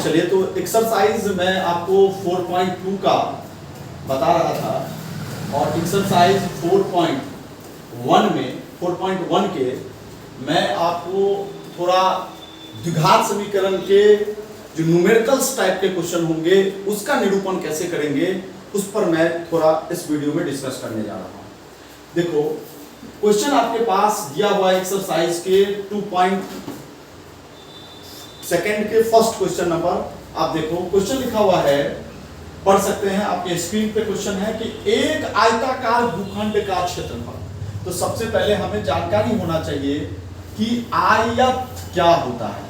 चलिए, तो एक्सरसाइज मैं आपको 4.2 का बता रहा था और एक्सरसाइज 4.1 के मैं आपको थोड़ा द्विघात समीकरण के जो न्यूमेरिकल्स टाइप के क्वेश्चन होंगे उसका निरूपण कैसे करेंगे उस पर मैं थोड़ा इस वीडियो में डिस्कस करने जा रहा हूं। देखो, क्वेश्चन आपके पास दिया हुआ एक्सरसाइज के 2.2 के फर्स्ट क्वेश्चन नंबर आप देखो, क्वेश्चन लिखा हुआ है, पढ़ सकते हैं, आपके स्क्रीन पे क्वेश्चन है कि एक आयताकार भूखंड का क्षेत्रफल। तो सबसे पहले हमें जानकारी होना चाहिए कि आयत क्या होता है।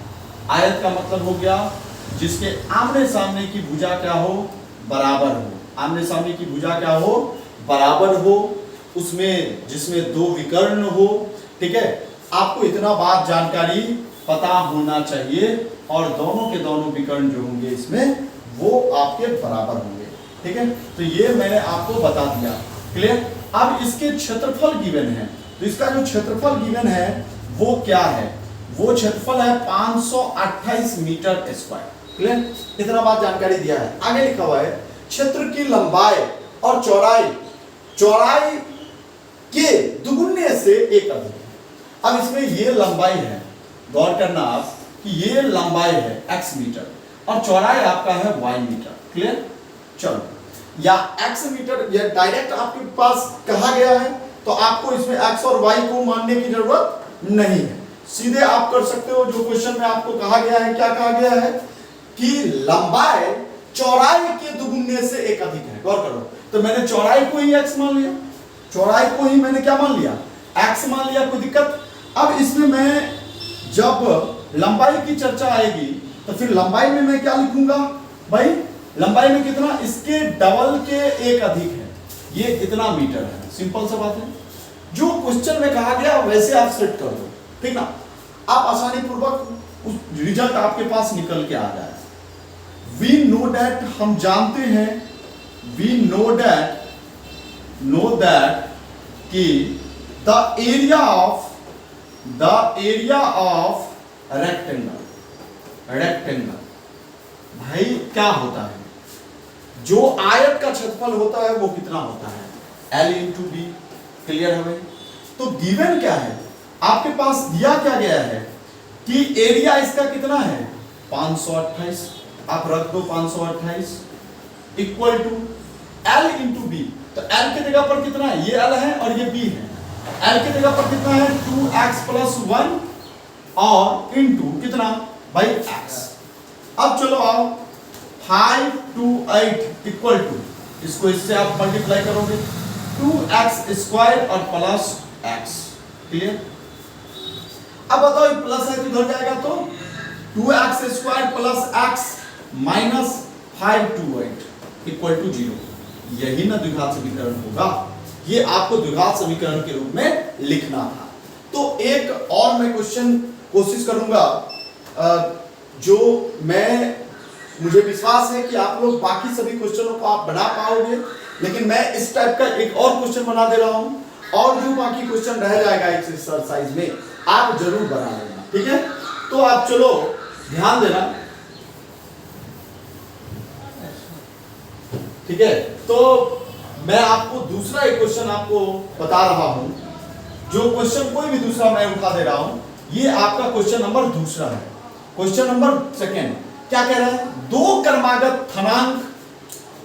आयत का मतलब हो गया जिसके आमने सामने की भुजा क्या हो, बराबर हो। आमने सामने की भुजा क्या हो, बराबर हो, उसमें जिसमें दो विकर्ण हो। ठीक है, आपको इतना बात जानकारी पता होना चाहिए और दोनों के दोनों विकर्ण जो होंगे इसमें वो आपके बराबर होंगे। ठीक है, तो ये मैंने आपको बता दिया। क्लियर। अब इसके क्षेत्रफल गिवन है, तो इसका जो क्षेत्रफल गिवन है वो क्या है, वो क्षेत्रफल है 528 मीटर स्क्वायर। क्लियर, इतना बात जानकारी दिया है। आगे लिखा हुआ है क्षेत्र की लंबाई और चौड़ाई के दुगुने से एक अधिक है। अब इसमें ये लंबाई है, गौर करना आप कि ये लंबाई है x मीटर और चौड़ाई आपका है y मीटर। क्लियर। चलो, या x मीटर या डायरेक्ट आपके पास कहा गया है तो आपको इसमें x और y को मानने की जरूरत नहीं है, सीधे आप कर सकते हो। जो क्वेश्चन में आपको कहा गया है, क्या कहा गया है कि लंबाई चौड़ाई के दुगुने से एक अधिक है। गौर करो, तो मैंने चौड़ाई को ही x मान लिया, चौड़ाई को ही मैंने क्या मान लिया, x मान लिया, कोई दिक्कत। अब इसमें मैं जब लंबाई की चर्चा आएगी तो फिर लंबाई में मैं क्या लिखूंगा भाई, लंबाई में कितना, इसके डबल के एक अधिक है, ये इतना मीटर है। सिंपल सा बात है, जो क्वेश्चन में कहा गया वैसे आप सेट कर दो, ठीक ना। आप आसानी पूर्वक उस रिजल्ट आपके पास निकल के आ जाए। वी नो दैट, हम जानते हैं, वी नो दैट कि द एरिया ऑफ रेक्टेंगल भाई क्या होता है, जो आयत का क्षेत्रफल होता है वो कितना होता है, L इंटू बी। क्लियर है भाई। तो गिवन क्या है, आपके पास दिया क्या गया है कि एरिया इसका कितना है 528, आप रख दो 528 equal to L into B. तो L की जगह पर कितना है, ये L है और ये B है। L की जगह पर कितना है 2x प्लस 1 और इंटू कितना भाई x। अब चलो आओ 5 to 8 इक्वल टू, इसको इससे आप मल्टीप्लाई करोगे 2x स्क्वायर और प्लस x। क्लियर। अब बताओ ये प्लस है तो इधर जाएगा तो 2x square plus x minus 5 to 8 equal to 0। यही ना द्विघात समीकरण होगा, ये आपको द्विघात समीकरण के रूप में लिखना था। तो एक और मैं क्वेश्चन कोशिश करूंगा, जो मुझे विश्वास है कि आप लोग बाकी सभी क्वेश्चनों को आप बना पाओगे, लेकिन मैं इस टाइप का एक और क्वेश्चन बना दे रहा हूं और जो बाकी क्वेश्चन रह जाएगा इस एक्सरसाइज में आप जरूर बना लेना। ठीक है, तो आप चलो ध्यान देना। ठीक है, तो मैं आपको दूसरा एक क्वेश्चन आपको बता रहा हूं, जो क्वेश्चन कोई भी दूसरा मैं उठा दे रहा हूं, ये आपका क्वेश्चन नंबर दूसरा है। क्वेश्चन नंबर सेकेंड क्या कह रहा है, दो क्रमागत धनांक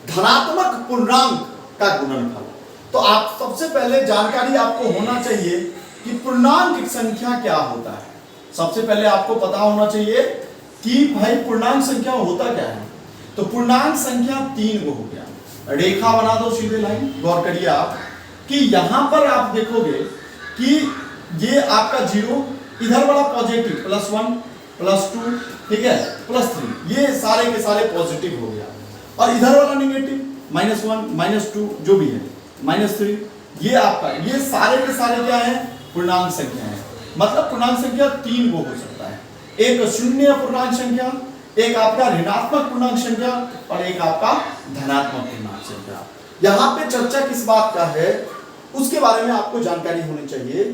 धनात्मक पूर्णांक का गुणनफल। तो आप सबसे पहले जानकारी आपको होना चाहिए कि पूर्णांक संख्या क्या होता है। सबसे पहले आपको पता होना चाहिए कि भाई पूर्णांक संख्या होता क्या है। तो पूर्णांक संख्या 3 को हो गया, रेखा बना दो सीधे लाइन। गौर करिए आप कि यहां पर आप देखोगे कि ये आपका 0, इधर वाला पॉजिटिव +1 +2, ठीक है, +3, ये सारे के सारे पॉजिटिव हो गया और इधर वाला नेगेटिव -1 -2 जो भी है -3, ये आपका, ये सारे के सारे क्या है, पूर्णांक संख्या है। मतलब पूर्णांक संख्या 3 को हो सकता है, एक शून्य पूर्णांक संख्या, एक आपका ऋणात्मक पूर्णांक संख्या और एक आपका धनात्मक पूर्णांक संख्या। यहां पे चर्चा किस बात का है उसके बारे में आपको जानकारी होनी चाहिए।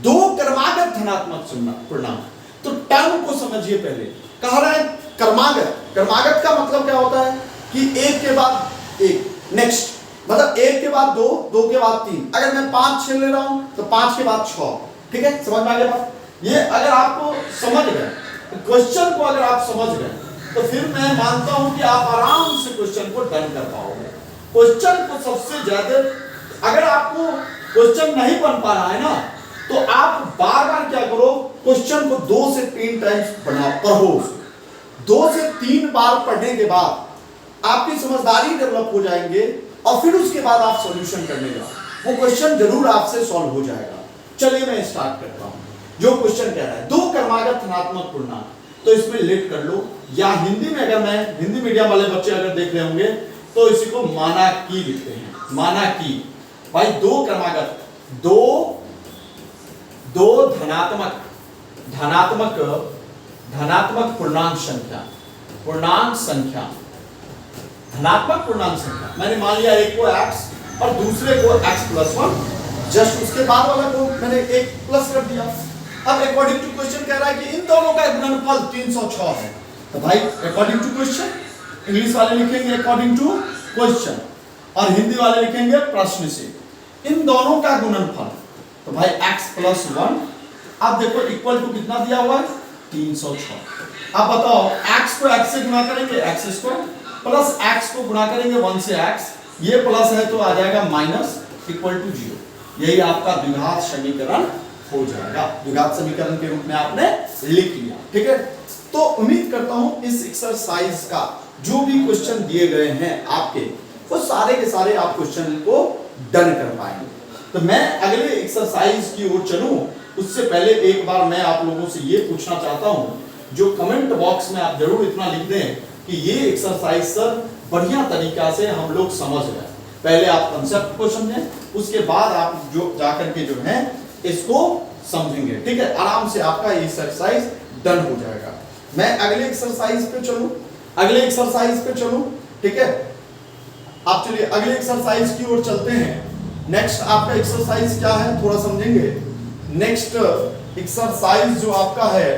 दो क्रमागत धनात्मक पूर्णांक, तो टर्म को समझिए। पहले कह रहा है क्रमागत, क्रमागत का मतलब क्या होता है कि एक के बाद एक, नेक्स्ट मतलब एक के बाद दो, दो के बाद तीन। अगर मैं 5 6 ले रहा हूं तो 5 के बाद 6। ठीक है, समझ में आ गया बात? ये अगर आपको समझ गए, क्वेश्चन को अगर आप समझ गए, तो फिर मैं मानता हूं कि आप आराम से क्वेश्चन को डन कर पाओगे। क्वेश्चन को सबसे ज्यादा, अगर आपको क्वेश्चन नहीं बन पा रहा है ना, तो आप बार बार क्या करो, क्वेश्चन को 2 से 3 टाइम्स पढ़ो। 2 से 3 बार पढ़ने के बाद आपकी समझदारी डेवलप हो जाएंगे, और फिर उसके बाद आप सॉल्यूशन करने जाओ, वो क्वेश्चन जरूर आपसे सॉल्व हो जाएगा। चलिए मैं स्टार्ट करता हूं। जो क्वेश्चन कह रहा है 2 क्रमागत धनात्मक पूर्णांक, तो इसमें लेट कर लो, या हिंदी में, अगर मैं हिंदी मीडियम वाले बच्चे अगर देख रहे होंगे तो इसी को माना की लिखते हैं, माना की। भाई 2 क्रमागत, दो धनात्मक पूर्णांक संख्या, धनात्मक पूर्णांक संख्या। मैंने मान लिया एक को x और दूसरे को x+1, जस्ट उसके बाद वाला को मैंने एक प्लस कर दिया। अब अकॉर्डिंग टू क्वेश्चन कह रहा है कि इन दोनों का गुणनफल 306 है। तो भाई अकॉर्डिंग टू क्वेश्चन, इंग्लिश वाले लिखेंगे अकॉर्डिंग टू क्वेश्चन और हिंदी वाले लिखेंगे प्रश्न से, इन दोनों का गुणनफल। तो भाई x+1, अब देखो इक्वल टू कितना दिया हुआ है, 306। अब बताओ x को x से गुणा करेंगे x² प्लस x को गुणा करेंगे 1 से x, ये प्लस है तो आ जाएगा माइनस, इक्वल टू 0। यही आपका द्विघात समीकरण हो जाएगा, द्विघात समीकरण के रूप में आपने लिख लिया। ठीक है, तो उम्मीद करता हूं इस एक्सरसाइज का जो भी क्वेश्चन दिए गए हैं आपके, वो सारे के सारे आप क्वेश्चन को डन कर पाएंगे। तो मैं अगले एक्सरसाइज की ओर चलूं उससे पहले एक बार मैं आप लोगों से ये पूछना चाहता हूं, जो कमेंट बॉक्स में आप जरूर इतना लिख दें कि ये एक्सरसाइज सर बढ़िया तरीका से हम लोग समझ गए। पहले आप कंसेप्ट को समझें, उसके बाद आप जो जाकर के जो है इसको समझेंगे। ठीक है, आराम से आपका ये एक्सरसाइज डन हो जाएगा। मैं अगले एक्सरसाइज पे चलूं, ठीक है। आप चलिए अगले एक्सरसाइज की ओर चलते हैं। नेक्स्ट आपका एक्सरसाइज क्या है थोड़ा समझेंगे। नेक्स्ट एक्सरसाइज जो आपका है